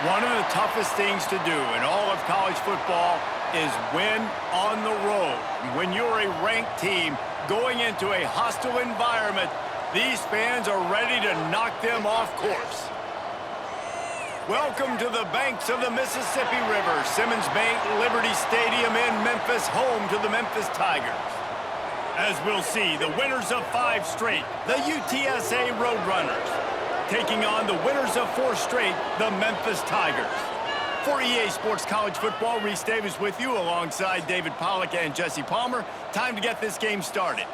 One of the toughest things to do in all of college football is win on the road. When you're a ranked team going into a hostile environment, these fans are ready to knock them off course. Welcome to the banks of the Mississippi River, Simmons Bank Liberty Stadium in Memphis, home to the Memphis Tigers. As we'll see, the winners of 5 straight, the UTSA Roadrunners, taking on the winners of 4 straight, the Memphis Tigers. For EA Sports College Football, Reese Davis with you alongside David Pollack and Jesse Palmer. Time to get this game started.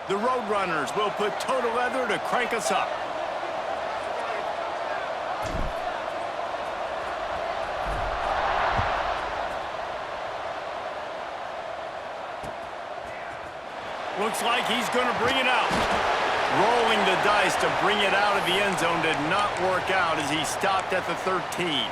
The Roadrunners will put total leather to crank us up. Looks like he's going to bring it out. Rolling the dice to bring it out of the end zone did not work out as he stopped at the 13.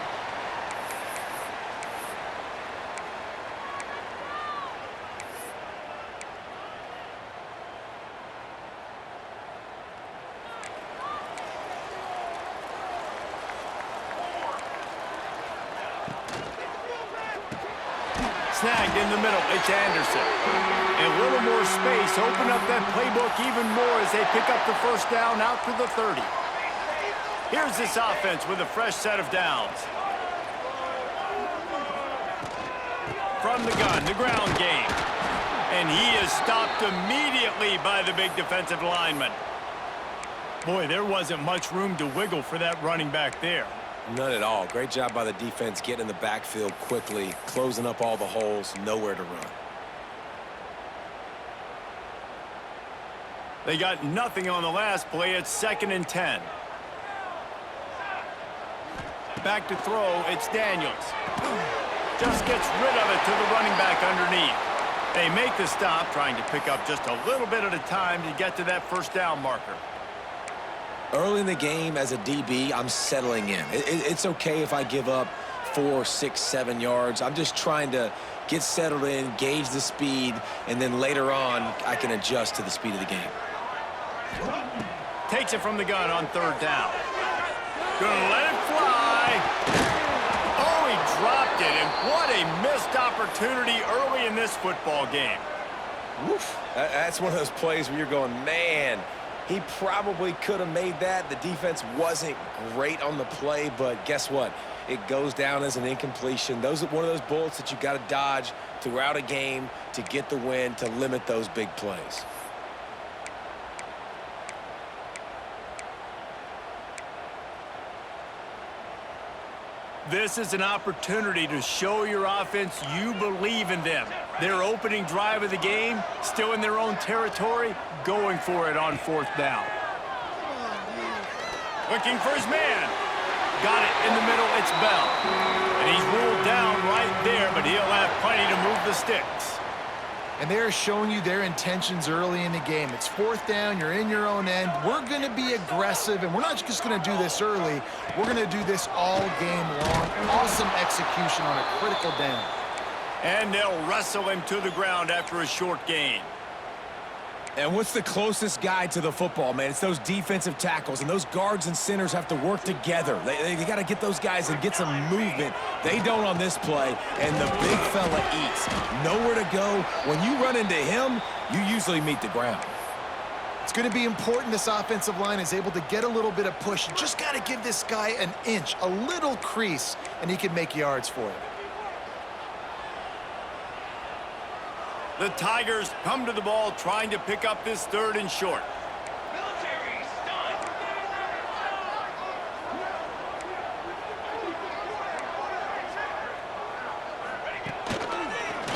Snagged in the middle, it's Anderson. A little more space, open up that playbook even more as they pick up the first down out to the 30. Here's this offense with a fresh set of downs. From the gun, the ground game. And he is stopped immediately by the big defensive lineman. Boy, there wasn't much room to wiggle for that running back there. None at all. Great job by the defense getting in the backfield quickly, closing up all the holes, nowhere to run. They got nothing on the last play. It's 2nd and 10. Back to throw, it's Daniels. Just gets rid of it to the running back underneath. They make the stop, trying to pick up just a little bit at a time to get to that first down marker. Early in the game, as a DB, I'm settling in. It's okay if I give up 4, 6, 7 yards. I'm just trying to get settled in, gauge the speed, and then later on, I can adjust to the speed of the game. Takes it from the gun on 3rd down. Gonna let it fly. Oh, he dropped it, and what a missed opportunity early in this football game. Woof. That's one of those plays where you're going, man, he probably could have made that. The defense wasn't great on the play, but guess what? It goes down as an incompletion. Those are one of those bullets that you got to dodge throughout a game to get the win, to limit those big plays. This is an opportunity to show your offense you believe in them. Their opening drive of the game, still in their own territory, going for it on 4th down. Looking for his man. Got it in the middle, it's Bell. And he's ruled down right there, but he'll have plenty to move the sticks. And they're showing you their intentions early in the game. It's 4th down, you're in your own end. We're going to be aggressive, and we're not just going to do this early. We're going to do this all game long. Awesome execution on a critical down. And they'll wrestle him to the ground after a short gain. And what's the closest guy to the football, man? It's those defensive tackles, and those guards and centers have to work together. They got to get those guys and get some movement. They don't on this play, and the big fella eats. Nowhere to go. When you run into him, you usually meet the ground. It's going to be important this offensive line is able to get a little bit of push. You just got to give this guy an inch, a little crease, and he can make yards for you. The Tigers come to the ball trying to pick up this 3rd and short.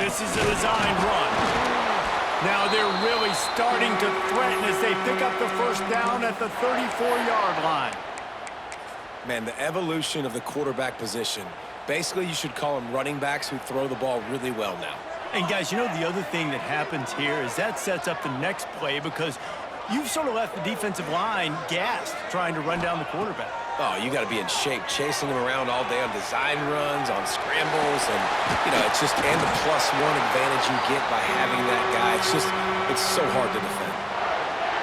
This is a designed run. Now they're really starting to threaten as they pick up the first down at the 34-yard line. Man, the evolution of the quarterback position. Basically, you should call them running backs who throw the ball really well now. And guys, you know the other thing that happens here is that sets up the next play because You've sort of left the defensive line gassed trying to run down the quarterback. Oh, you got to be in shape, chasing him around all day on design runs, on scrambles, and, it's just, and the +1 advantage you get by having that guy. It's so hard to defend.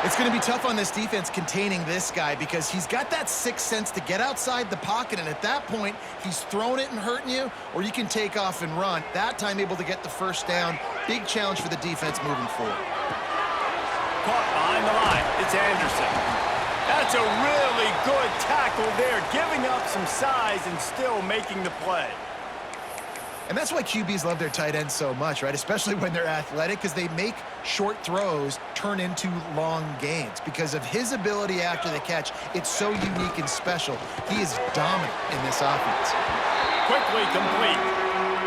It's going to be tough on this defense containing this guy because he's got that sixth sense to get outside the pocket, and at that point, he's throwing it and hurting you, or you can take off and run. That time able to get the first down. Big challenge for the defense moving forward. Caught behind the line. It's Anderson. That's a really good tackle there, giving up some size and still making the play. And that's why QBs love their tight ends so much, right? Especially when they're athletic, because they make short throws turn into long gains. Because of his ability after the catch, it's so unique and special. He is dominant in this offense. Quickly complete.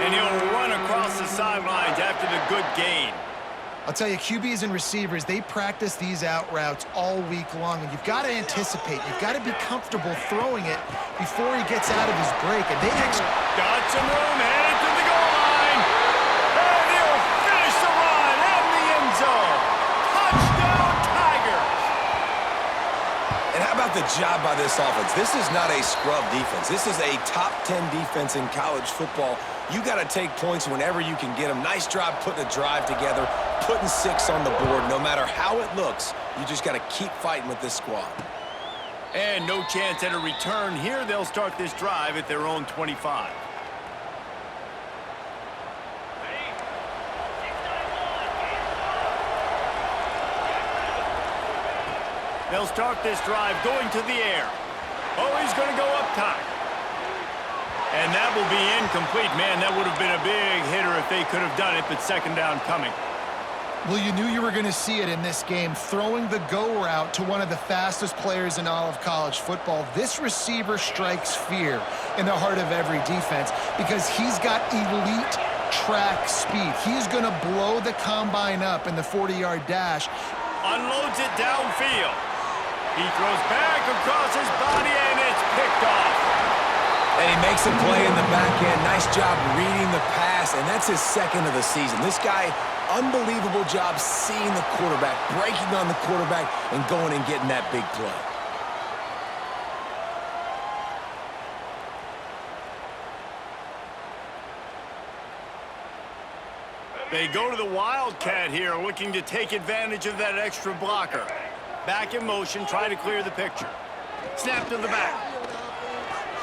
And he'll run across the sidelines after the good gain. I'll tell you, QBs and receivers, they practice these out routes all week long, and you've got to anticipate. You've got to be comfortable throwing it before he gets out of his break. And they got some room, headed to the goal line. And he'll finish the run in the end zone. Touchdown, Tigers. And how about the job by this offense? This is not a scrub defense. This is a top 10 defense in college football. You got to take points whenever you can get them. Nice job putting a drive together, putting 6 on the board. No matter how it looks, you just got to keep fighting with this squad. And no chance at a return here. They'll start this drive at their own 25. They'll start this drive going to the air. Oh, he's going to go up top. And that will be incomplete. Man, that would have been a big hitter if they could have done it, but second down coming. Well, you knew you were going to see it in this game, throwing the go route to one of the fastest players in all of college football. This receiver strikes fear in the heart of every defense because he's got elite track speed. He's going to blow the combine up in the 40-yard dash. Unloads it downfield. He throws back across his body, and it's picked off. And he makes a play in the back end. Nice job reading the pass, and that's his second of the season. This guy, unbelievable job seeing the quarterback, breaking on the quarterback, and going and getting that big play. They go to the Wildcat here, looking to take advantage of that extra blocker. Back in motion, try to clear the picture. Snap to the back.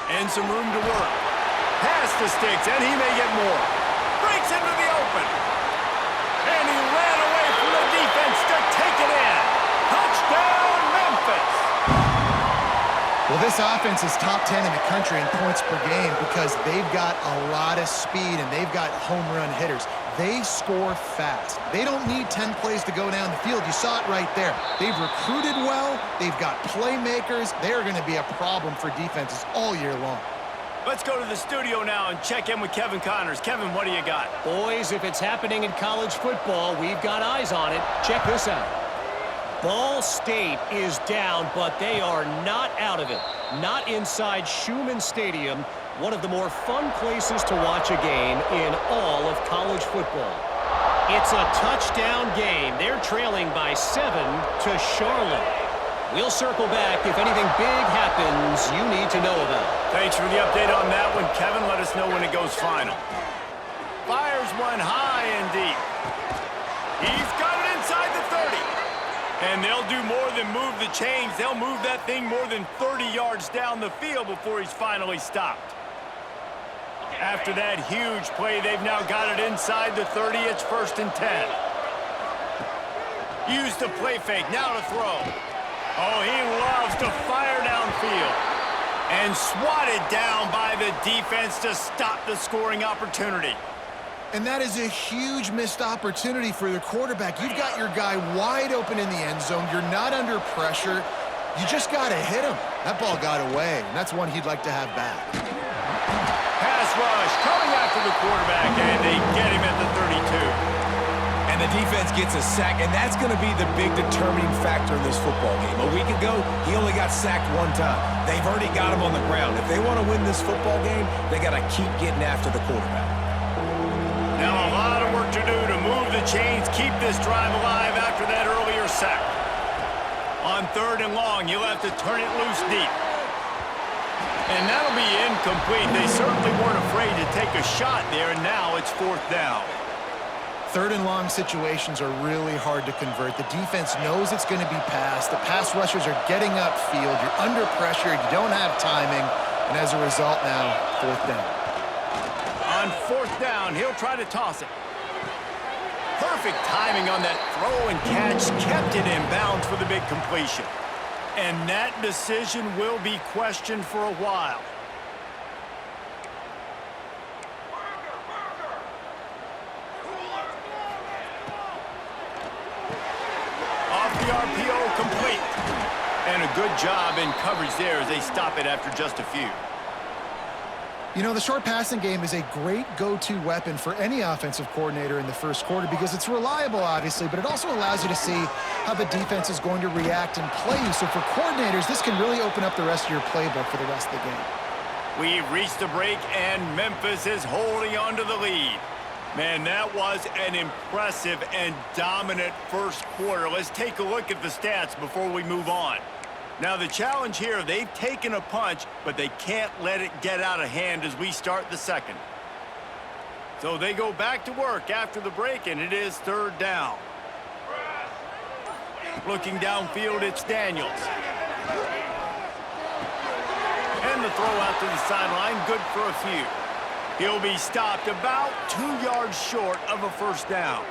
And some room to work. Pass the sticks, and he may get more. Breaks into the open. And he ran away from the defense to take it in. Touchdown, Memphis. Well, this offense is top 10 in the country in points per game because they've got a lot of speed and they've got home run hitters. They score fast. They don't need 10 plays to go down the field. You saw it right there. They've recruited well. They've got playmakers. They're going to be a problem for defenses all year long. Let's go to the studio now and check in with Kevin Connors. Kevin, what do you got? Boys, if it's happening in college football, we've got eyes on it. Check this out. Ball State is down, but they are not out of it. Not inside Schumann Stadium, one of the more fun places to watch a game in all of college football. It's a touchdown game. They're trailing by 7 to Charlotte. We'll circle back if anything big happens you need to know about. Thanks for the update on that one, Kevin. Let us know when it goes final. Fires one high and deep. He's got it inside the 30. And they'll do more than move the chains. They'll move that thing more than 30 yards down the field before he's finally stopped. After that huge play, they've now got it inside the 30. It's 1st and 10. Use the play fake. Now to throw. Oh, he loves to fire downfield. And swatted down by the defense to stop the scoring opportunity. And that is a huge missed opportunity for the quarterback. You've got your guy wide open in the end zone. You're not under pressure. You just got to hit him. That ball got away, and that's one he'd like to have back. Pass rush coming after the quarterback, and they get him at the 32. And the defense gets a sack, and that's going to be the big determining factor in this football game. A week ago, he only got sacked 1 time. They've already got him on the ground. If they want to win this football game, they got to keep getting after the quarterback. Now a lot of work to do to move the chains, keep this drive alive after that earlier sack. On 3rd and long, he'll have to turn it loose deep. And that'll be incomplete. They certainly weren't afraid to take a shot there, and now it's 4th down. 3rd and long situations are really hard to convert. The defense knows it's going to be passed. The pass rushers are getting upfield. You're under pressure. You don't have timing. And as a result now, 4th down. On 4th down, he'll try to toss it. Perfect timing on that throw and catch. Kept it in bounds for the big completion. And that decision will be questioned for a while. Off the RPO, complete. And a good job in coverage there as they stop it after just a few. You know, the short passing game is a great go-to weapon for any offensive coordinator in the first quarter because it's reliable, obviously, but it also allows you to see how the defense is going to react and play you. So for coordinators, this can really open up the rest of your playbook for the rest of the game. We've reached a break, and Memphis is holding on to the lead. Man, that was an impressive and dominant first quarter. Let's take a look at the stats before we move on. Now, the challenge here, they've taken a punch, but they can't let it get out of hand as we start the second. So they go back to work after the break, and it is 3rd down. Looking downfield, it's Daniels. And the throw out to the sideline, good for a few. He'll be stopped about 2 yards short of a 1st down.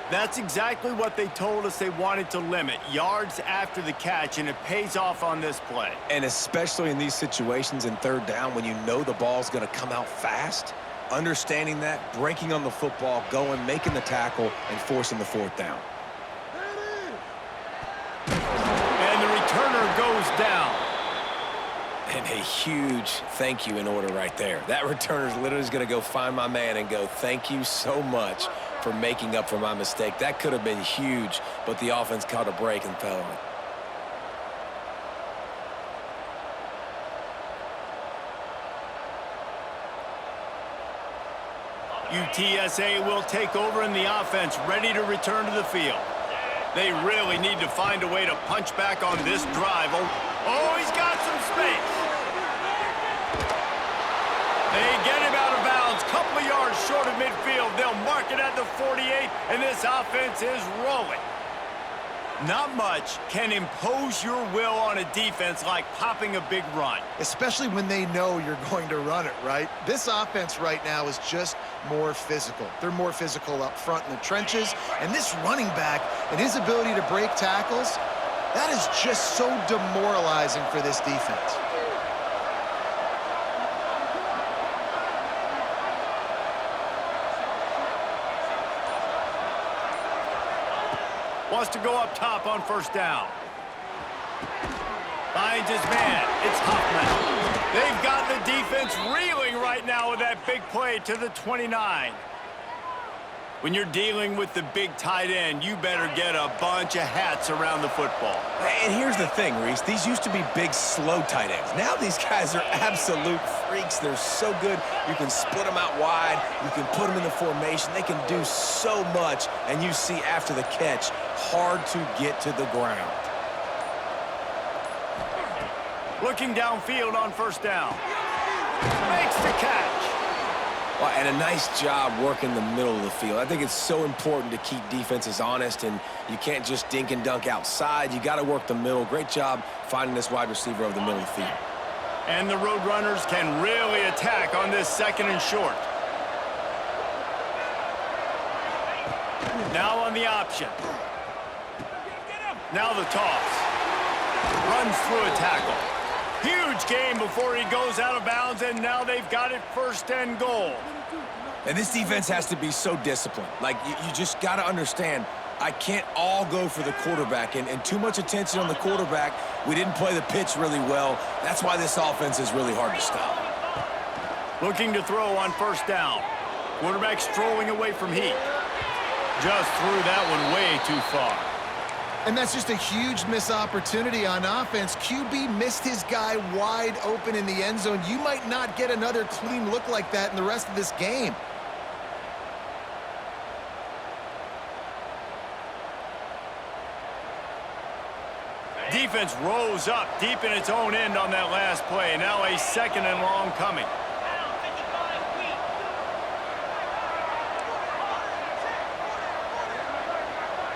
That's exactly what they told us they wanted to limit, yards after the catch, and it pays off on this play. And especially in these situations in 3rd down when you know the ball's going to come out fast, understanding that, breaking on the football, going, making the tackle, and forcing the 4th down. And the returner goes down. And a huge thank you in order right there. That returner's literally going to go find my man and go, thank you so much for making up for my mistake. That could have been huge, but the offense caught a break and fell on it. UTSA will take over in the offense, ready to return to the field. They really need to find a way to punch back on this drive. Oh, he's got some space. They get him out of bounds, couple of yards short of midfield. They'll mark it at the 48, and this offense is rolling. Not much can impose your will on a defense like popping a big run. Especially when they know you're going to run it, right? This offense right now is just more physical. They're more physical up front in the trenches, and this running back and his ability to break tackles, that is just so demoralizing for this defense. Wants to go up top on 1st down. Finds his man. It's Hoffman. They've got the defense reeling right now with that big play to the 29. When you're dealing with the big tight end, you better get a bunch of hats around the football. And here's the thing, Reese. These used to be big, slow tight ends. Now these guys are absolute freaks. They're so good. You can split them out wide. You can put them in the formation. They can do so much. And you see after the catch, hard to get to the ground. Looking downfield on 1st down. Makes the catch. Well, and a nice job working the middle of the field. I think it's so important to keep defenses honest, and you can't just dink and dunk outside. You got to work the middle. Great job finding this wide receiver over the middle of the field. And the Roadrunners can really attack on this 2nd and short. Now on the option. Now the toss. Runs through a tackle. Huge game before he goes out of bounds, and now they've got it 1st and goal. And this defense has to be so disciplined. Like, you just got to understand, I can't all go for the quarterback, and too much attention on the quarterback. We didn't play the pitch really well. That's why this offense is really hard to stop. Looking to throw on 1st down. Quarterback strolling away from heat. Just threw that one way too far. And that's just a huge missed opportunity on offense. QB missed his guy wide open in the end zone. You might not get another clean look like that in the rest of this game. Defense rose up deep in its own end on that last play. Now a 2nd and long coming.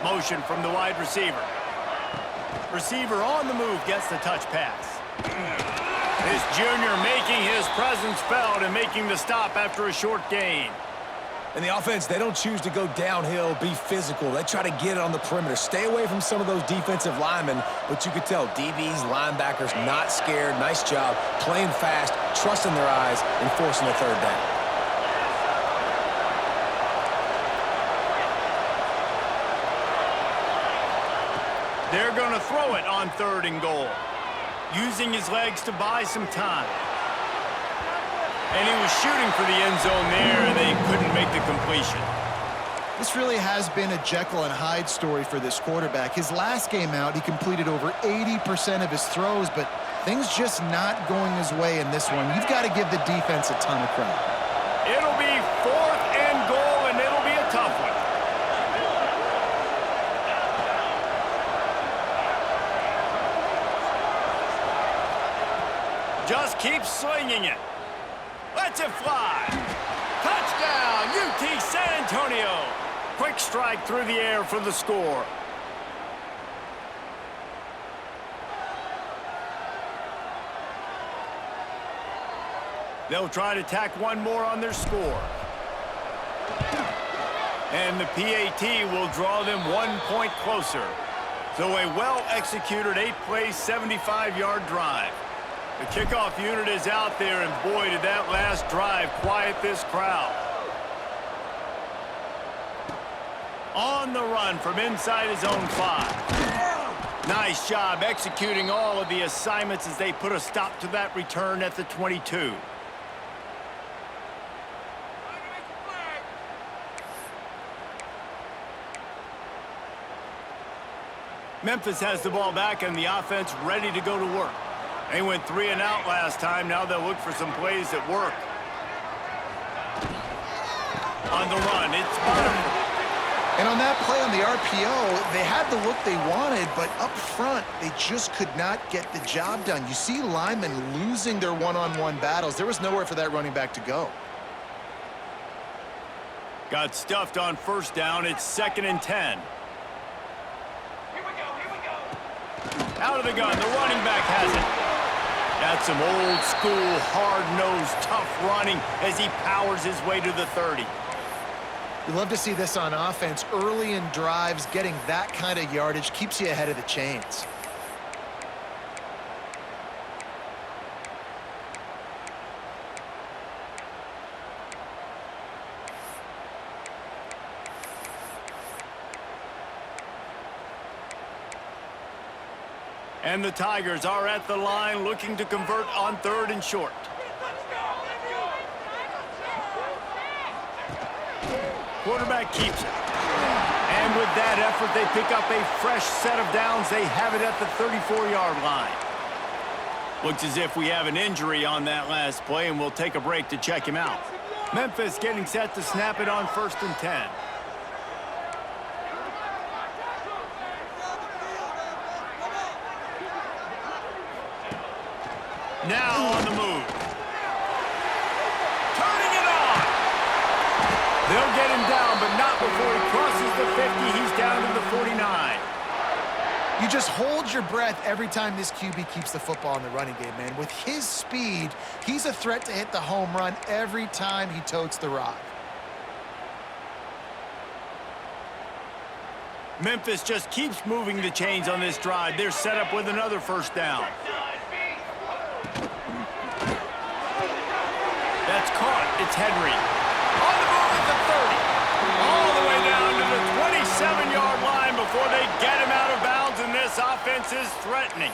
Motion from the wide receiver. Receiver on the move gets the touch pass. This junior making his presence felt and making the stop after a short gain. And the offense, they don't choose to go downhill, be physical. They try to get it on the perimeter. Stay away from some of those defensive linemen, but you could tell DBs, linebackers, not scared. Nice job playing fast, trusting their eyes, and forcing a 3rd down. They're going to throw it on 3rd and goal, using his legs to buy some time. And he was shooting for the end zone there, and they couldn't make the completion. This really has been a Jekyll and Hyde story for this quarterback. His last game out, he completed over 80% of his throws, but things just not going his way in this one. You've got to give the defense a ton of credit. It'll be 4th and goal, and it'll be a tough one. Just keep slinging it. Lets it fly. Touchdown, UT San Antonio. Quick strike through the air for the score. They'll try to tack one more on their score. And the PAT will draw them 1 point closer. So a well-executed 8-play, 75-yard drive. The kickoff unit is out there, and boy, did that last drive quiet this crowd. On the run from inside his own 5. Nice job executing all of the assignments as they put a stop to that return at the 22. Memphis has the ball back, and the offense ready to go to work. They went 3 and out last time. Now they'll look for some plays that work. On the run, it's Barnum. And on that play on the RPO, they had the look they wanted, but up front, they just could not get the job done. You see linemen losing their one-on-one battles. There was nowhere for that running back to go. Got stuffed on 1st down. It's 2nd and 10. Out of the gun, the running back has it. That's some old-school, hard-nosed, tough running as he powers his way to the 30. You love to see this on offense. Early in drives, getting that kind of yardage keeps you ahead of the chains. And the Tigers are at the line looking to convert on 3rd and short. Quarterback keeps it. And with that effort, they pick up a fresh set of downs. They have it at the 34-yard line. Looks as if we have an injury on that last play, and we'll take a break to check him out. Memphis getting set to snap it on 1st and 10. Now on the move. Turning it on. They'll get him down, but not before he crosses the 50. He's down to the 49. You just hold your breath every time this QB keeps the football in the running game, man. With his speed, he's a threat to hit the home run every time he totes the rock. Memphis just keeps moving the chains on this drive. They're set up with another 1st down. That's caught. It's Henry. On the move at the 30. All the way down to the 27-yard line before they get him out of bounds, and this offense is threatening.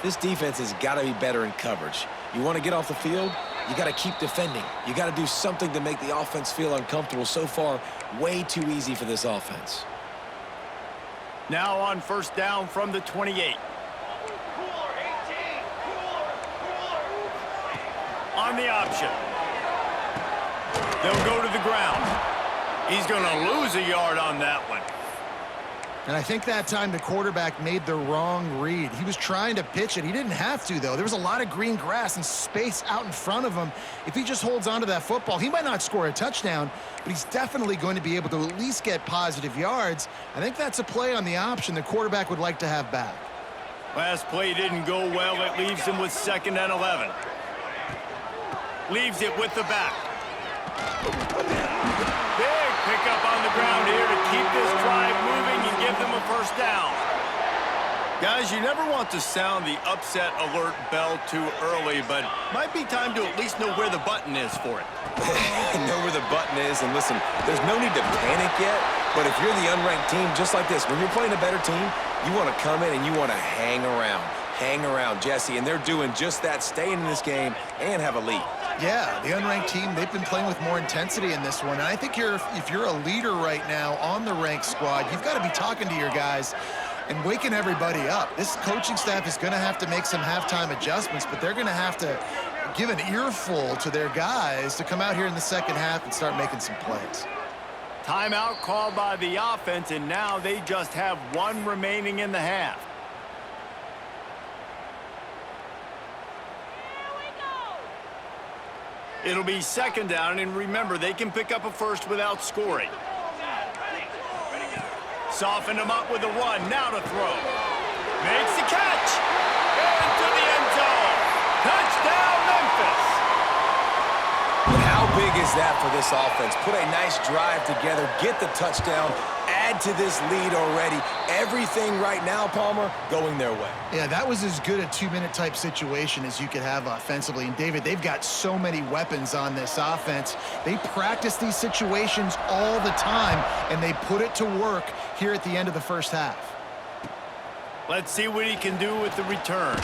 This defense has got to be better in coverage. You want to get off the field, you got to keep defending. You got to do something to make the offense feel uncomfortable. So far, way too easy for this offense. Now on 1st down from the 28. On the option. They'll go to the ground. He's going to lose a yard on that one. And I think that time the quarterback made the wrong read. He was trying to pitch it. He didn't have to, though. There was a lot of green grass and space out in front of him. If he just holds on to that football, he might not score a touchdown, but he's definitely going to be able to at least get positive yards. I think that's a play on the option the quarterback would like to have back. Last play didn't go well. It leaves him with 2nd and 11. Leaves it with the back. Big pickup on the ground here to keep this drive moving and give them a 1st down. Guys, you never want to sound the upset alert bell too early, but might be time to at least know where the button is for it. Know where the button is, and listen, there's no need to panic yet, but if you're the unranked team, just like this, when you're playing a better team, you want to come in and you want to hang around. Hang around, Jesse, and they're doing just that, staying in this game and have a lead. Yeah, the unranked team, they've been playing with more intensity in this one. And I think if you're a leader right now on the ranked squad, you've got to be talking to your guys and waking everybody up. This coaching staff is going to have to make some halftime adjustments, but they're going to have to give an earful to their guys to come out here in the 2nd half and start making some plays. Timeout called by the offense, and now they just have 1 remaining in the half. It'll be 2nd down, and remember, they can pick up a 1st without scoring. Soften him up with a run, now to throw. Makes the catch! Into the end zone! Touchdown, Memphis! But how big is that for this offense? Put a nice drive together, get the touchdown, add to this lead already. Everything right now, Palmer, going their way. Yeah, that was as good a 2-minute type situation as you could have offensively. And, David, they've got so many weapons on this offense. They practice these situations all the time, and they put it to work here at the end of the 1st half. Let's see what he can do with the return.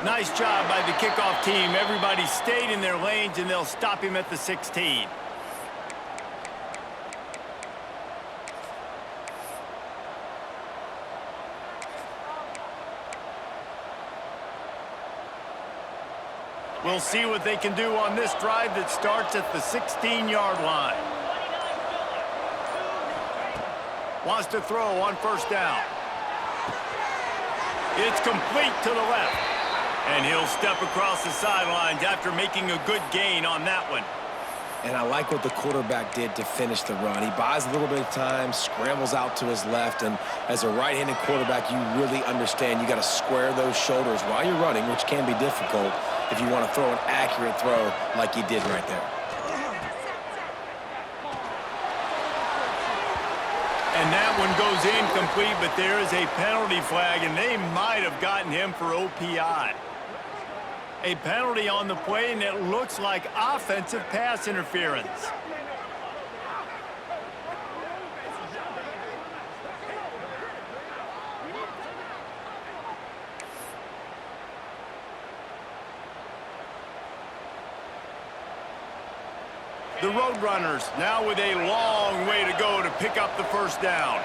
Nice job by the kickoff team. Everybody stayed in their lanes, and they'll stop him at the 16. We'll see what they can do on this drive that starts at the 16-yard line. Wants to throw on 1st down. It's complete to the left. And he'll step across the sidelines after making a good gain on that one. And I like what the quarterback did to finish the run. He buys a little bit of time, scrambles out to his left, and as a right-handed quarterback, you really understand you got to square those shoulders while you're running, which can be difficult if you want to throw an accurate throw like he did right there. And that one goes incomplete, but there is a penalty flag, and they might have gotten him for OPI. A penalty on the play, and it looks like offensive pass interference. The Roadrunners now with a long way to go to pick up the 1st down.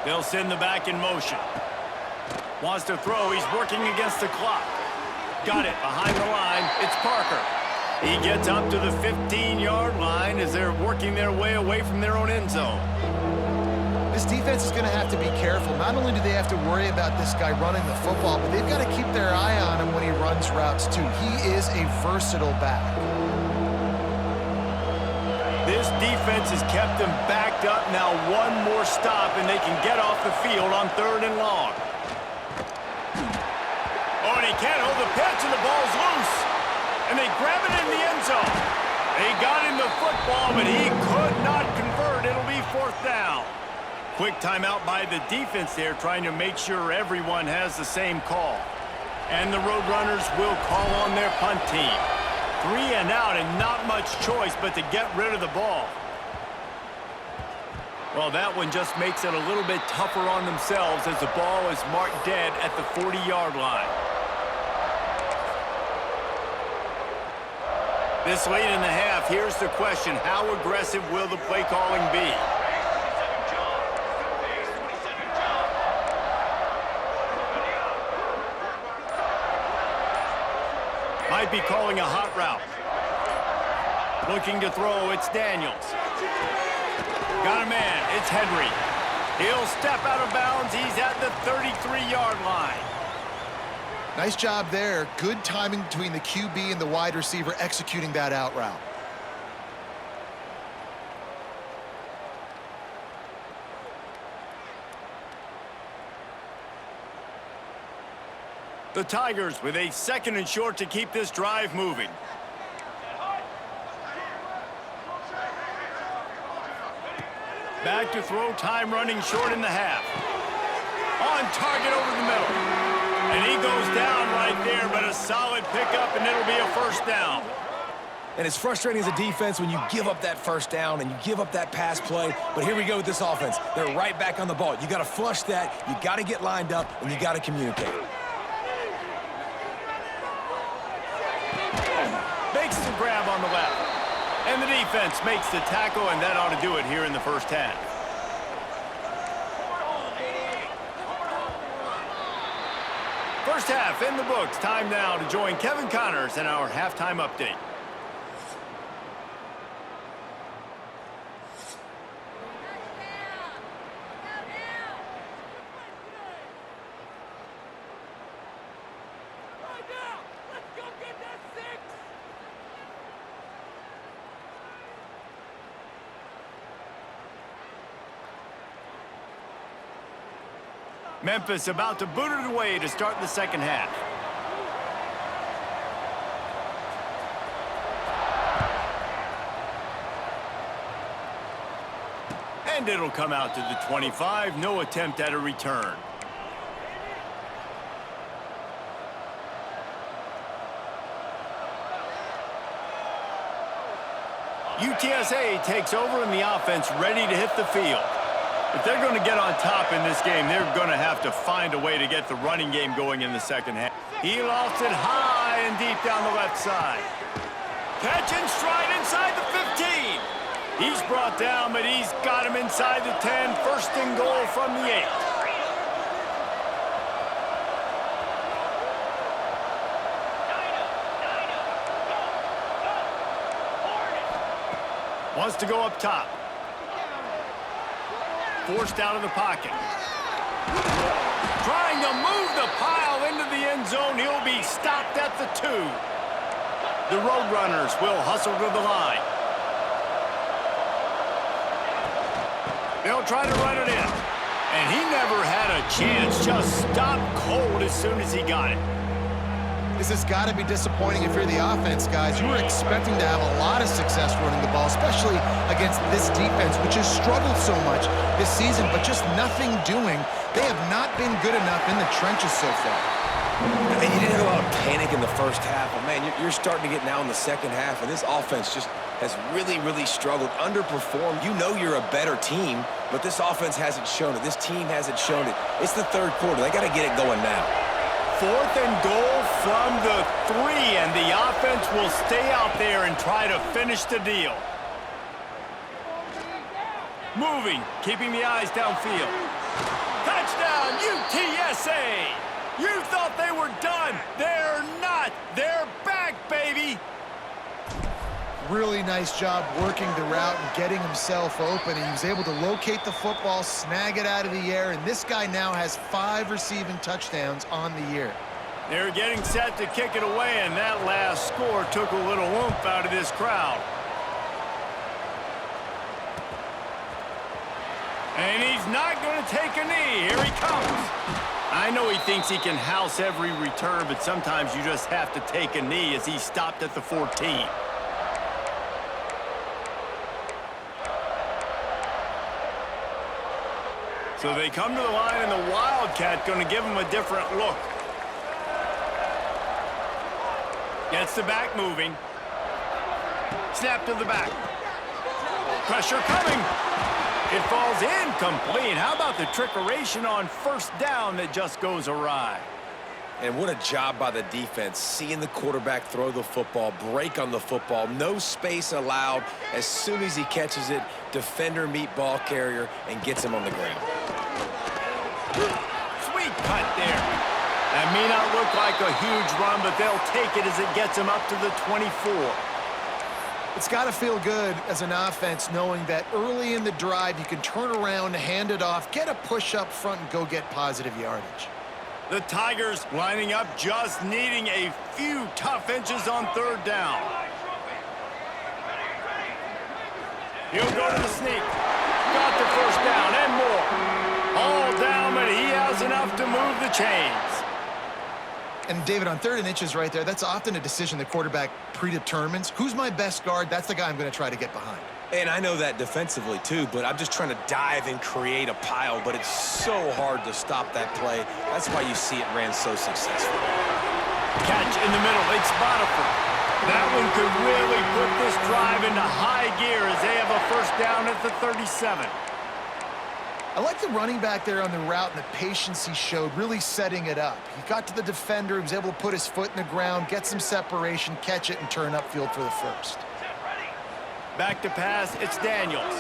They'll send the back in motion. Wants to throw. He's working against the clock. Got it behind the line. It's Parker. He gets up to the 15-yard line as they're working their way away from their own end zone. This defense is going to have to be careful. Not only do they have to worry about this guy running the football, but they've got to keep their eye on him when he runs routes, too. He is a versatile back. This defense has kept them backed up. Now 1 more stop, and they can get off the field on 3rd and long. Oh, and he can't hold the pitch, and the ball's loose. And they grab it in the end zone. They got him the football, but he could not convert. It'll be 4th down. Quick timeout by the defense there, trying to make sure everyone has the same call. And the Roadrunners will call on their punt team. 3 and out, and not much choice but to get rid of the ball. Well, that one just makes it a little bit tougher on themselves as the ball is marked dead at the 40-yard line. This late in the half, here's the question: how aggressive will the play calling be? Might be calling a hot route. Looking to throw, it's Daniels. Got a man, it's Henry. He'll step out of bounds. He's at the 33-yard line. Nice job there. Good timing between the QB and the wide receiver executing that out route. The Tigers with a 2nd and short to keep this drive moving. Back to throw, time running short in the half. On target over the middle. And he goes down right there, but a solid pickup, and it'll be a first down. And it's frustrating as a defense when you give up that first down and you give up that pass play. But here we go with this offense. They're right back on the ball. You got to flush that, you got to get lined up, and you got to communicate. Makes the grab on the left. And the defense makes the tackle, and that ought to do it here in the first half. First half in the books. Time now to join Kevin Connors in our halftime update. Memphis about to boot it away to start the second half. And it'll come out to the 25. No attempt at a return. UTSA takes over and the offense ready to hit the field. If they're going to get on top in this game, they're going to have to find a way to get the running game going in the second half. He lofts it high and deep down the left side. Catch and stride inside the 15. He's brought down, but he's got him inside the 10. First and goal from the 8. Wants to go up top. Forced out of the pocket. Trying to move the pile into the end zone. He'll be stopped at the 2. The Roadrunners will hustle to the line. They'll try to run it in. And he never had a chance. Just stopped cold as soon as he got it. This has got to be disappointing if you're the offense, guys. You were expecting to have a lot of success running the ball, especially against this defense, which has struggled so much this season, but just nothing doing. They have not been good enough in the trenches so far. And you didn't have a lot of panic in the first half, but man, you're starting to get now in the second half, and this offense just has really, really struggled, underperformed. You know you're a better team, but this offense hasn't shown it. This team hasn't shown it. It's the third quarter. They got to get it going now. 4th and goal from the 3, and the offense will stay out there and try to finish the deal. Moving, keeping the eyes downfield. Touchdown, UTSA! You thought they were done. They're not. They're back, baby. Really nice job working the route and getting himself open. And he was able to locate the football, snag it out of the air, and this guy now has 5 receiving touchdowns on the year. They're getting set to kick it away, and that last score took a little oomph out of this crowd. And he's not going to take a knee. Here he comes. I know he thinks he can house every return, but sometimes you just have to take a knee as he stopped at the 14. So they come to the line, and the Wildcat going to give him a different look. Gets the back moving. Snap to the back. Pressure coming. It falls incomplete. How about the trickeration on first down that just goes awry? And what a job by the defense, seeing the quarterback throw the football, break on the football, no space allowed. As soon as he catches it, defender meet ball carrier and gets him on the ground. Sweet cut there. That may not look like a huge run, but they'll take it as it gets them up to the 24. It's got to feel good as an offense knowing that early in the drive you can turn around, hand it off, get a push up front, and go get positive yardage. The Tigers lining up, just needing a few tough inches on third down. He'll go to the sneak. Got the first down and more. All down, but he has enough to move the chains. And, David, on 3rd and inches right there, that's often a decision the quarterback predetermines. Who's my best guard? That's the guy I'm going to try to get behind. And I know that defensively, too, but I'm just trying to dive and create a pile, but it's so hard to stop that play. That's why you see it ran so successful. Catch in the middle. It's Botifer. That one could really put this drive into high gear as they have a first down at the 37. I like the running back there on the route and the patience he showed, really setting it up. He got to the defender, he was able to put his foot in the ground, get some separation, catch it, and turn upfield for the first. Back to pass, it's Daniels.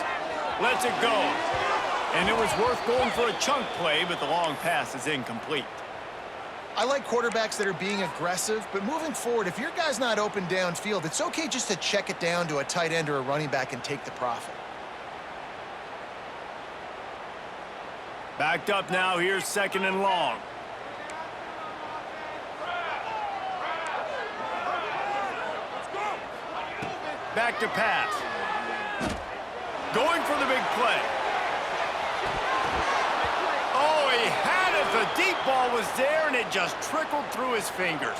Lets it go. And it was worth going for a chunk play, but the long pass is incomplete. I like quarterbacks that are being aggressive, but moving forward, if your guy's not open downfield, it's okay just to check it down to a tight end or a running back and take the profit. Backed up now, here's 2nd and long. Back to pass. Going for the big play. Oh, he had it. The deep ball was there, and it just trickled through his fingers.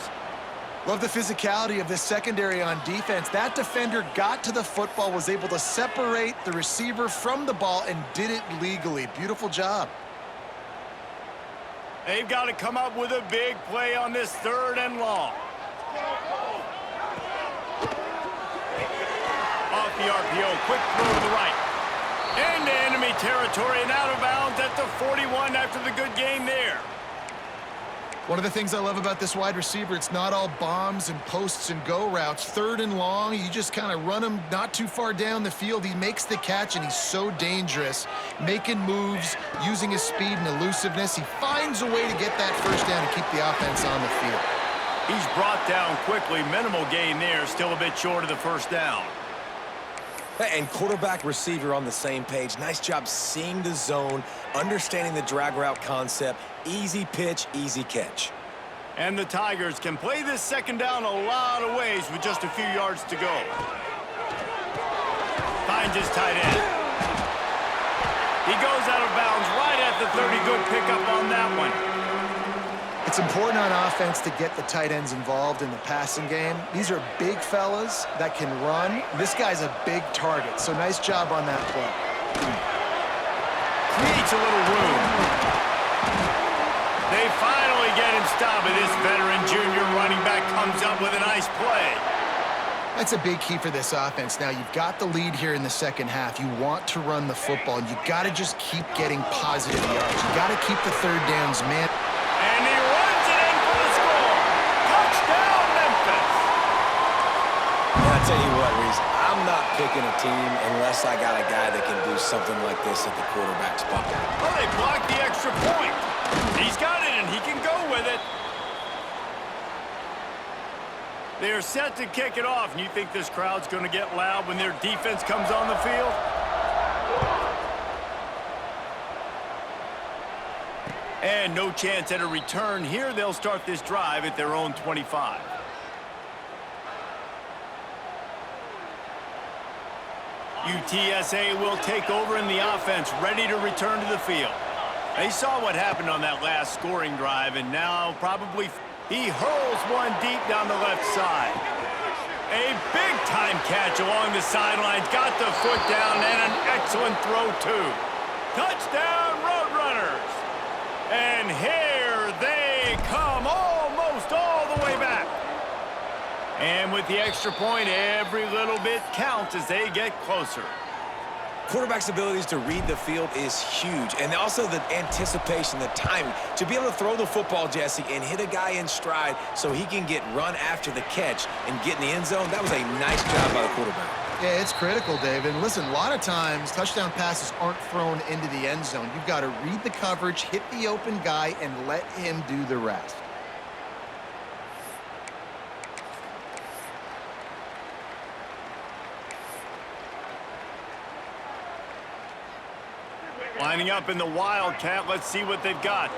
Love the physicality of this secondary on defense. That defender got to the football, was able to separate the receiver from the ball, and did it legally. Beautiful job. They've got to come up with a big play on this 3rd and long. Off the RPO, quick throw to the right. Into enemy territory and out of bounds at the 41 after the good game there. One of the things I love about this wide receiver, it's not all bombs and posts and go routes. 3rd and long, you just kind of run him not too far down the field. He makes the catch, and he's so dangerous, making moves, using his speed and elusiveness. He finds a way to get that first down and keep the offense on the field. He's brought down quickly. Minimal gain there, still a bit short of the first down. And quarterback receiver on the same page. Nice job seeing the zone, understanding the drag route concept. Easy pitch, easy catch. And the Tigers can play this 2nd down a lot of ways with just a few yards to go. Finds his tight end. He goes out of bounds right at the 30. Good pickup on that one. It's important on offense to get the tight ends involved in the passing game. These are big fellas that can run. This guy's a big target, so nice job on that play. Creates a little room. They finally get him stopped, and this veteran junior running back comes up with a nice play. That's a big key for this offense. Now, you've got the lead here in the 2nd half. You want to run the football, and you got to just keep getting positive yards. You got to keep the 3rd downs, man. And he runs it in for the score. Touchdown, Memphis. And I tell you what, Reese, I'm not picking a team unless I got a guy that can do something like this at the quarterback spot. Well, they blocked the extra point. He's got it, and he can go with it. They are set to kick it off, and you think this crowd's going to get loud when their defense comes on the field? And no chance at a return here. They'll start this drive at their own 25. UTSA will take over in the offense, ready to return to the field. They saw what happened on that last scoring drive, and now probably he hurls one deep down the left side. A big-time catch along the sidelines, got the foot down, and an excellent throw, too. Touchdown, Roadrunners! And here they come, almost all the way back. And with the extra point, every little bit counts as they get closer. Quarterback's abilities to read the field is huge, and also the anticipation, the timing. To be able to throw the football, Jesse, and hit a guy in stride so he can get run after the catch and get in the end zone, that was a nice job by the quarterback. Yeah, it's critical, David. Listen, a lot of times touchdown passes aren't thrown into the end zone. You've got to read the coverage, hit the open guy, and let him do the rest. Lining up in the Wildcat. Let's see what they've got.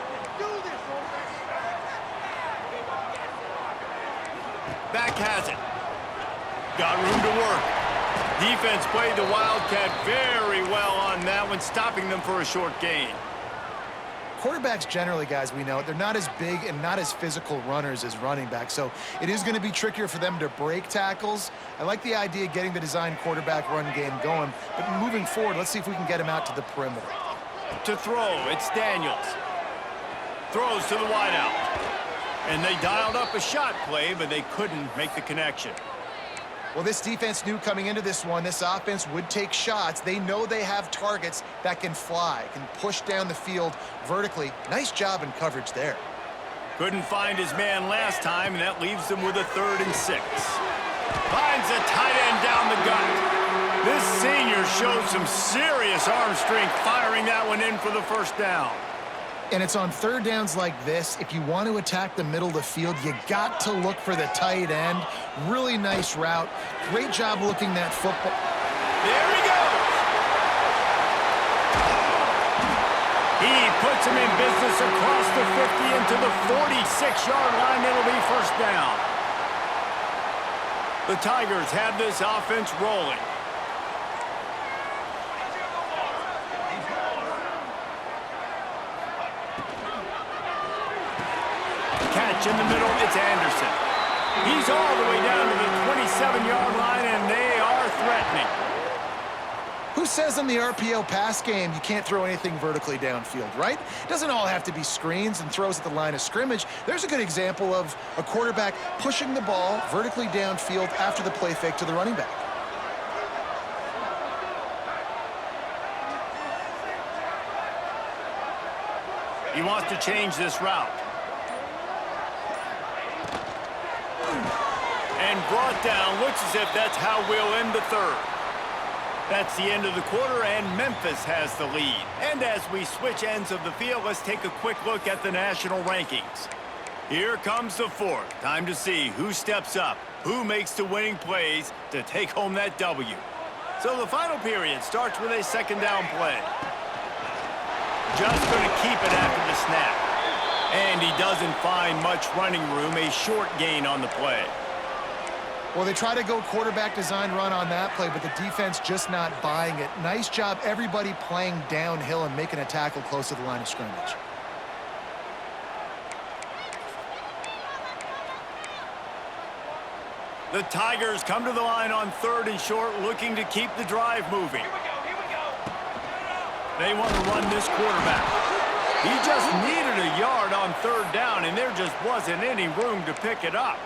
Back has it. Got room to work. Defense played the Wildcat very well on that one, stopping them for a short gain. Quarterbacks generally, guys, we know, they're not as big and not as physical runners as running backs, so it is going to be trickier for them to break tackles. I like the idea of getting the design quarterback run game going, but moving forward, let's see if we can get him out to the perimeter. To throw, it's Daniels. Throws to the wideout. And they dialed up a shot play, but they couldn't make the connection. Well, this defense knew coming into this one, this offense would take shots. They know they have targets that can fly, can push down the field vertically. Nice job in coverage there. Couldn't find his man last time, and that leaves them with a 3rd and 6. Finds a tight end down the gut. This senior showed some serious arm strength firing that one in for the first down. And it's on 3rd downs like this. If you want to attack the middle of the field, you got to look for the tight end. Really nice route. Great job looking that football. There he goes. He puts him in business across the 50 into the 46-yard line. It'll be first down. The Tigers have this offense rolling. Catch in the middle, it's Anderson. He's all the way down to the 27-yard line, and they are threatening. Who says in the RPO pass game you can't throw anything vertically downfield, right? It doesn't all have to be screens and throws at the line of scrimmage. There's a good example of a quarterback pushing the ball vertically downfield after the play fake to the running back. He wants to change this route. And brought down. Looks as if that's how we'll end the 3rd. That's the end of the quarter, and Memphis has the lead. And as we switch ends of the field, let's take a quick look at the national rankings. Here comes the 4th. Time to see who steps up, who makes the winning plays to take home that W. So the final period starts with a 2nd down play. Just going to keep it after the snap. And he doesn't find much running room, a short gain on the play. Well, they try to go quarterback design run on that play, but the defense just not buying it. Nice job, everybody playing downhill and making a tackle close to the line of scrimmage. The Tigers come to the line on 3rd and short, looking to keep the drive moving. They want to run this quarterback. He just needed a yard on 3rd down, and there just wasn't any room to pick it up.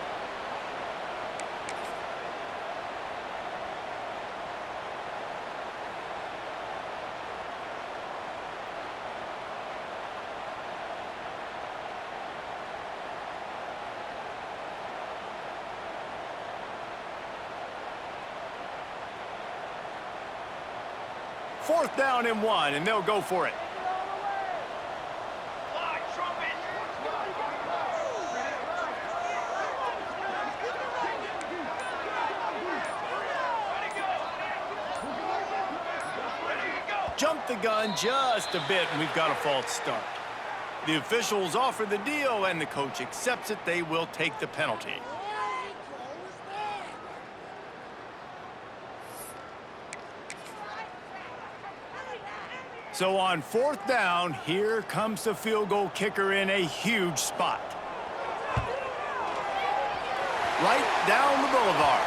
Fourth down and 1, and they'll go for it. Jump the gun just a bit, and we've got a false start. The officials offer the deal, and the coach accepts it. They will take the penalty. So on 4th down, here comes the field goal kicker in a huge spot. Right down the boulevard.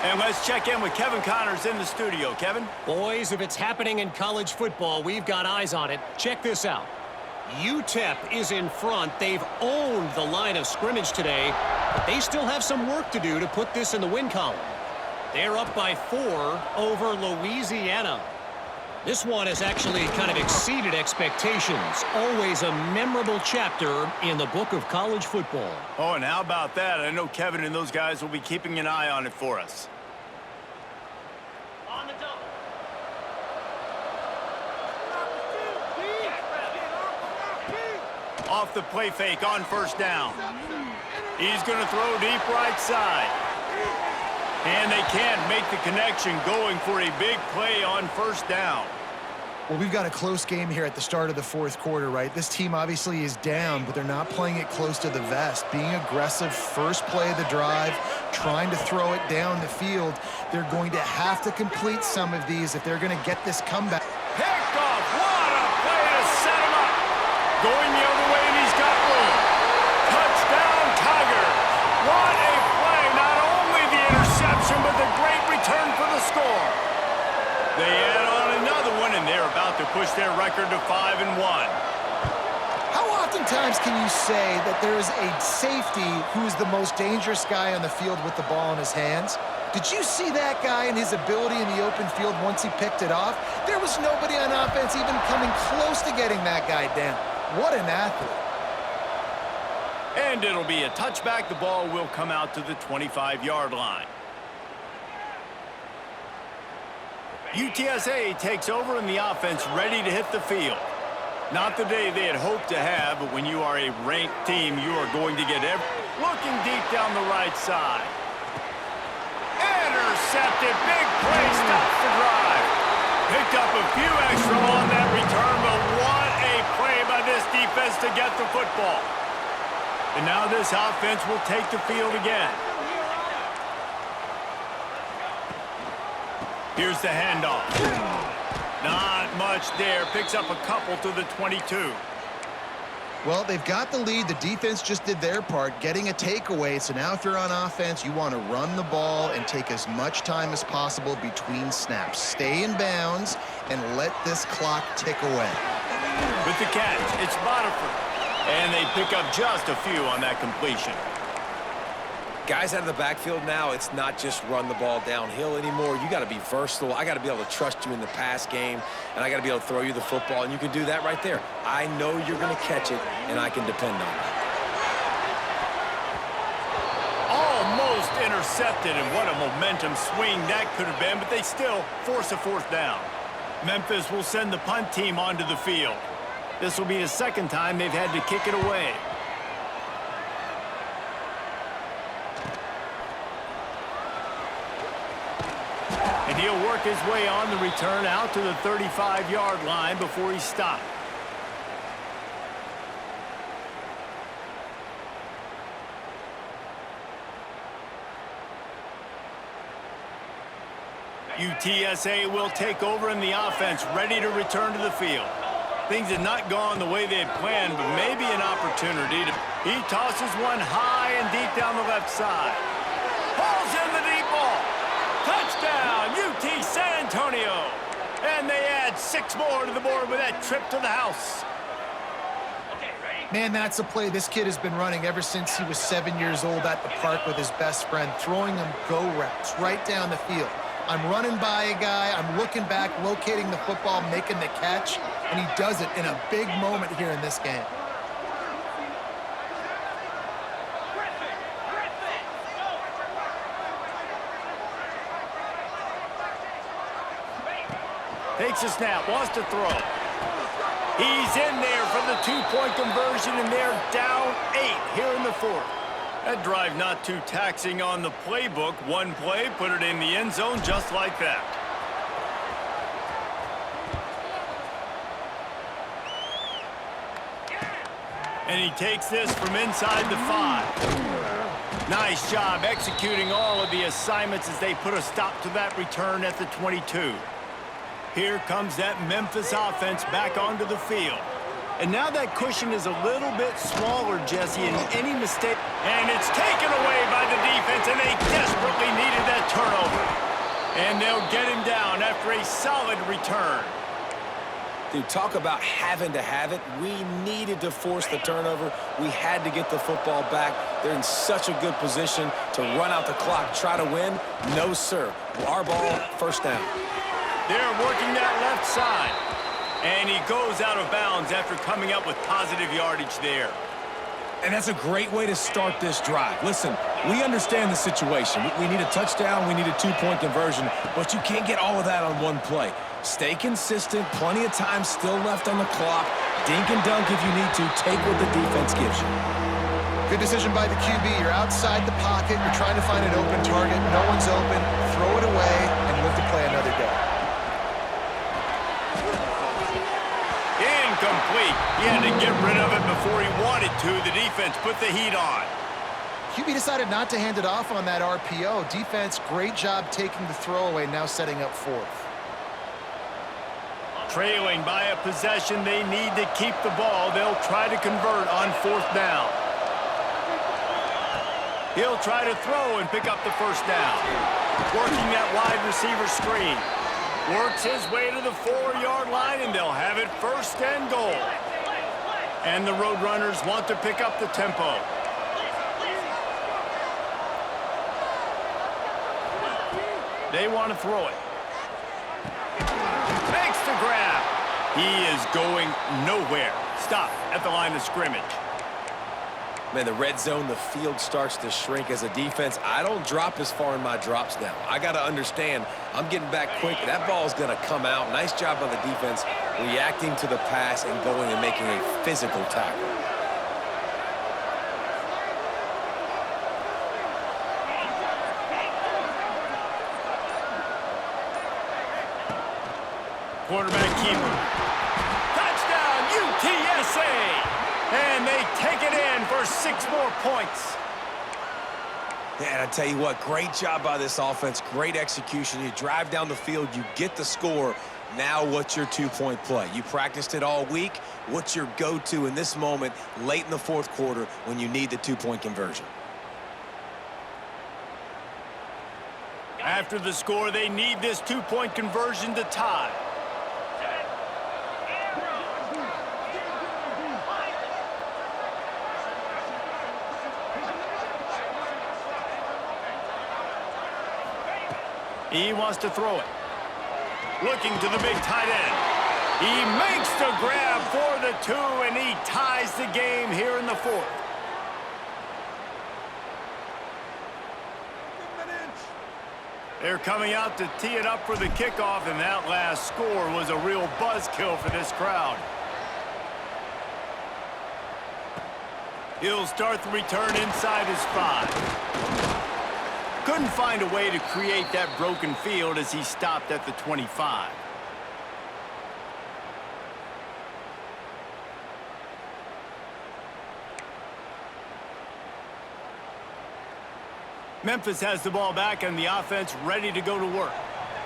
And let's check in with Kevin Connors in the studio. Kevin? Boys, if it's happening in college football, we've got eyes on it. Check this out. UTEP is in front. They've owned the line of scrimmage today, but they still have some work to do to put this in the win column. They're up by 4 over Louisiana. This one has actually kind of exceeded expectations. Always a memorable chapter in the book of college football. Oh, and how about that? I know Kevin and those guys will be keeping an eye on it for us. On the double. Off the play fake on 1st down. He's going to throw deep right side. And they can't make the connection, going for a big play on 1st down. Well, we've got a close game here at the start of the fourth quarter, right? This team obviously is down, but they're not playing it close to the vest. Being aggressive, first play of the drive, trying to throw it down the field. They're going to have to complete some of these if they're going to get this comeback. Picked off. What a play to set him up. Going the other way, and he's got room. Touchdown, Tiger. What a play. Not only the interception, but the great return for the score. They add on another one, and they're about to push their record to 5-1. How oftentimes can you say that there is a safety who is the most dangerous guy on the field with the ball in his hands? Did you see that guy and his ability in the open field once he picked it off? There was nobody on offense even coming close to getting that guy down. What an athlete. And it'll be a touchback. The ball will come out to the 25-yard line. UTSA takes over in the offense, ready to hit the field. Not the day they had hoped to have, but when you are a ranked team, you are going to get looking deep down the right side. Intercepted. Big play. Stops the drive. Picked up a few extra on that return, but what a play by this defense to get the football. And now this offense will take the field again. Here's the handoff. Not much there. Picks up a couple to the 22. Well, they've got the lead. The defense just did their part, getting a takeaway. So now if you're on offense, you want to run the ball and take as much time as possible between snaps. Stay in bounds and let this clock tick away. With the catch, it's Botifer. And they pick up just a few on that completion. Guys out of the backfield now, it's not just run the ball downhill anymore. You got to be versatile. I got to be able to trust you in the pass game, and I got to be able to throw you the football, and you can do that right there. I know you're going to catch it, and I can depend on it. Almost intercepted, and what a momentum swing that could have been, but they still force a fourth down. Memphis will send the punt team onto the field. This will be the second time they've had to kick it away. And he'll work his way on the return out to the 35-yard line before he stopped. UTSA will take over in the offense, ready to return to the field. Things had not gone the way they had planned, but maybe an opportunity. He tosses one high and deep down the left side. Pulls in the deep ball. Touchdown, UT San Antonio. And they add 6 more to the board with that trip to the house. Man, that's a play this kid has been running ever since he was 7 years old at the park with his best friend, throwing him go routes right down the field. I'm running by a guy, I'm looking back, locating the football, making the catch, and he does it in a big moment here in this game. Takes a snap, wants to throw. He's in there for the 2-point conversion, and they're down 8 here in the fourth. That drive not too taxing on the playbook. One play, put it in the end zone just like that. And he takes this from inside the 5. Nice job executing all of the assignments as they put a stop to that return at the 22. Here comes that Memphis offense back onto the field. And now that cushion is a little bit smaller, Jesse, and any mistake. And it's taken away by the defense, and they desperately needed that turnover. And they'll get him down after a solid return. Dude, talk about having to have it. We needed to force the turnover. We had to get the football back. They're in such a good position to run out the clock, try to win. No, sir. Our ball, first down. They're working that left side. And he goes out of bounds after coming up with positive yardage there. And that's a great way to start this drive. Listen, we understand the situation. We need a touchdown, we need a 2-point conversion, but you can't get all of that on one play. Stay consistent, plenty of time still left on the clock. Dink and dunk if you need to. Take what the defense gives you. Good decision by the QB. You're outside the pocket. You're trying to find an open target. No one's open. Throw it away and live to play another day. He had to get rid of it before he wanted to. The defense put the heat on. QB decided not to hand it off on that RPO. Defense, great job taking the throwaway, now setting up fourth. Trailing by a possession, they need to keep the ball. They'll try to convert on fourth down. He'll try to throw and pick up the first down. Working that wide receiver screen. Works his way to the 4-yard line, and they'll have it first and goal. And the Roadrunners want to pick up the tempo. They want to throw it. Makes the grab. He is going nowhere. Stop at the line of scrimmage. Man, the red zone, the field starts to shrink as a defense. I don't drop as far in my drops now. I got to understand, I'm getting back quick. That ball is going to come out. Nice job by the defense reacting to the pass and going and making a physical tackle. Quarterback keeper. Touchdown, UTSA! And they take it in for 6 more points. Man, I tell you what, great job by this offense. Great execution. You drive down the field, you get the score. Now what's your 2-point play? You practiced it all week. What's your go-to in this moment late in the fourth quarter when you need the 2-point conversion? After the score, they need this 2-point conversion to tie. He wants to throw it. Looking to the big tight end. He makes the grab for the 2, and he ties the game here in the fourth. They're coming out to tee it up for the kickoff, and that last score was a real buzzkill for this crowd. He'll start the return inside his 5. Couldn't find a way to create that broken field as he stopped at the 25. Memphis has the ball back and the offense ready to go to work.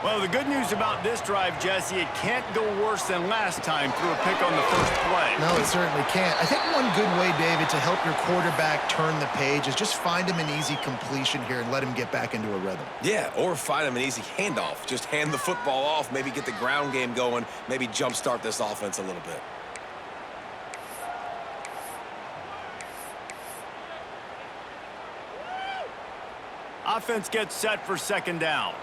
Well, the good news about this drive, Jesse, it can't go worse than last time through a pick on the first play. No, it certainly can't. I think one good way, David, to help your quarterback turn the page is just find him an easy completion here and let him get back into a rhythm. Yeah, or find him an easy handoff. Just hand the football off, maybe get the ground game going, maybe jumpstart this offense a little bit. Offense gets set for second down.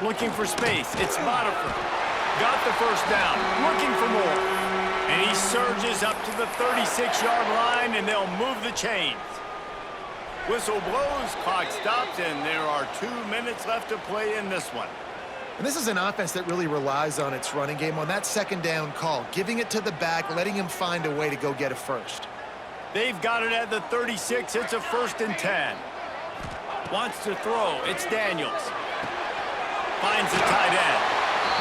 Looking for space. It's Botifer. Got the first down. Looking for more. And he surges up to the 36-yard line, and they'll move the chains. Whistle blows, clock stops, and there are 2 minutes left to play in this one. And this is an offense that really relies on its running game on that second down call, giving it to the back, letting him find a way to go get a first. They've got it at the 36. It's a 1st and 10. Wants to throw. It's Daniels. Finds the tight end.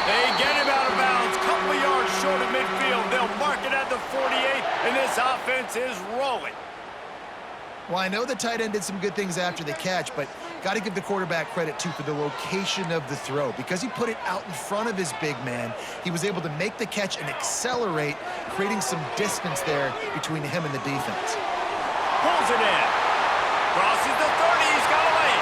They get him out of bounds. Couple of yards short of midfield. They'll mark it at the 48, and this offense is rolling. Well, I know the tight end did some good things after the catch, but got to give the quarterback credit, too, for the location of the throw. Because he put it out in front of his big man, he was able to make the catch and accelerate, creating some distance there between him and the defense. Pulls it in. Crosses the 30. He's got away.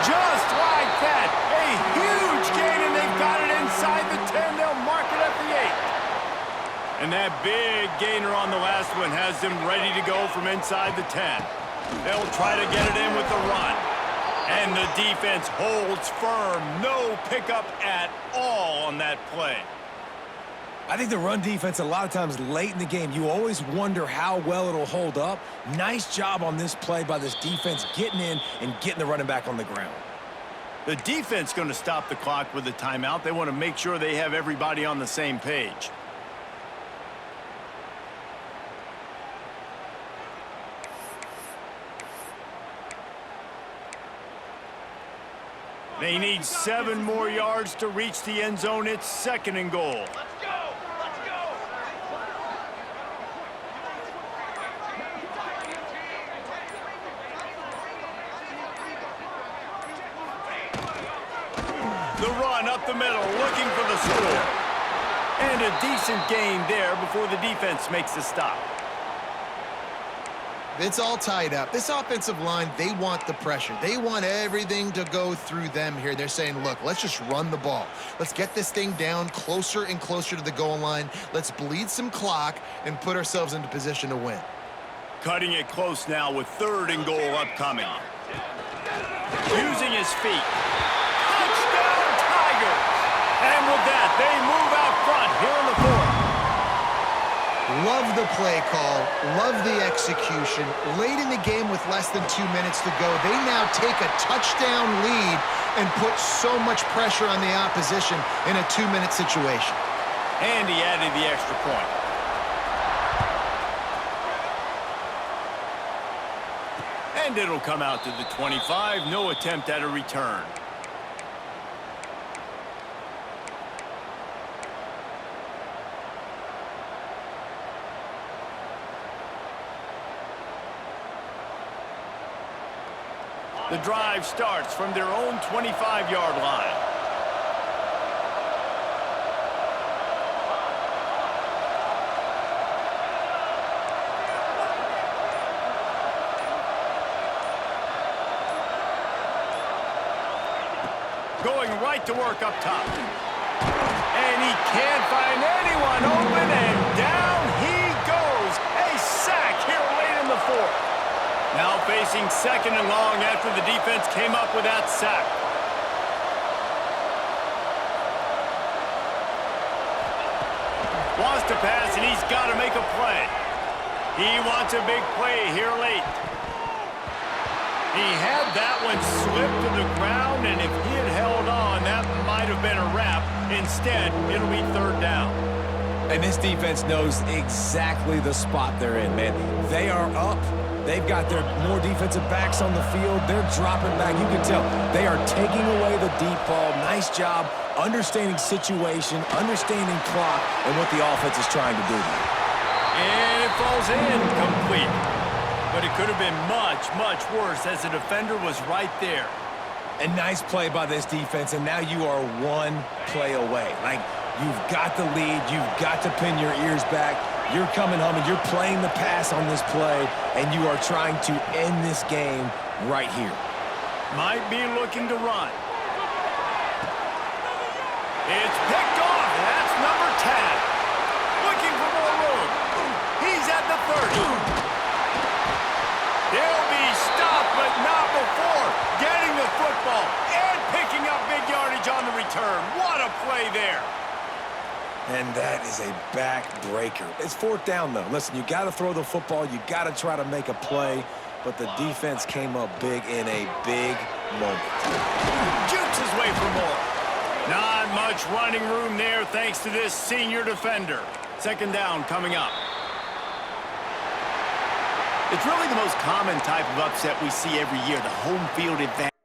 Just like that. A huge gain, and they've got it inside the 10. They'll mark it at the 8. And that big gainer on the last one has them ready to go from inside the 10. They'll try to get it in with the run. And the defense holds firm. No pickup at all on that play. I think the run defense, a lot of times late in the game, you always wonder how well it'll hold up. Nice job on this play by this defense getting in and getting the running back on the ground. The defense going to stop the clock with a timeout. They want to make sure they have everybody on the same page. They need 7 more yards to reach the end zone. It's 2nd and goal. The run up the middle, looking for the score. And a decent gain there before the defense makes the stop. It's all tied up. This offensive line, they want the pressure. They want everything to go through them here. They're saying, look, let's just run the ball. Let's get this thing down closer and closer to the goal line. Let's bleed some clock and put ourselves into position to win. Cutting it close now with 3rd and goal upcoming. Using his feet. Touchdown, Tigers! And with that, they move out front here in the 4th. Love the play call, love the execution. Late in the game with less than 2 minutes to go, they now take a touchdown lead and put so much pressure on the opposition in a 2-minute situation. And he added the extra point. And it'll come out to the 25. No attempt at a return. The drive starts from their own 25-yard line. Going right to work up top. And he can't find anyone open, and down he goes. A sack here late in the 4th. Now facing 2nd and long after the defense came up with that sack. Wants to pass, and he's got to make a play. He wants a big play here late. He had that one slip to the ground, and if he had held on, that might have been a wrap. Instead, it'll be 3rd down. And this defense knows exactly the spot they're in, man. They are up. They've got their more defensive backs on the field. They're dropping back. You can tell they are taking away the deep ball. Nice job understanding situation, understanding clock, and what the offense is trying to do. And it falls in complete. But it could have been much, much worse as the defender was right there. A nice play by this defense, and now you are 1 play away. Like, you've got the lead. You've got to pin your ears back. You're coming home, and you're playing the pass on this play, and you are trying to end this game right here. Might be looking to run. It's picked off. That's number 10. Looking for more room. He's at the 30. They'll be stopped, but not before getting the football and picking up big yardage on the return. What a play there. And that is a backbreaker. It's 4th down, though. Listen, you got to throw the football. You got to try to make a play. But the defense came up big in a big moment. Jukes his way for more. Not much running room there thanks to this senior defender. 2nd down coming up. It's really the most common type of upset we see every year, the home field advantage.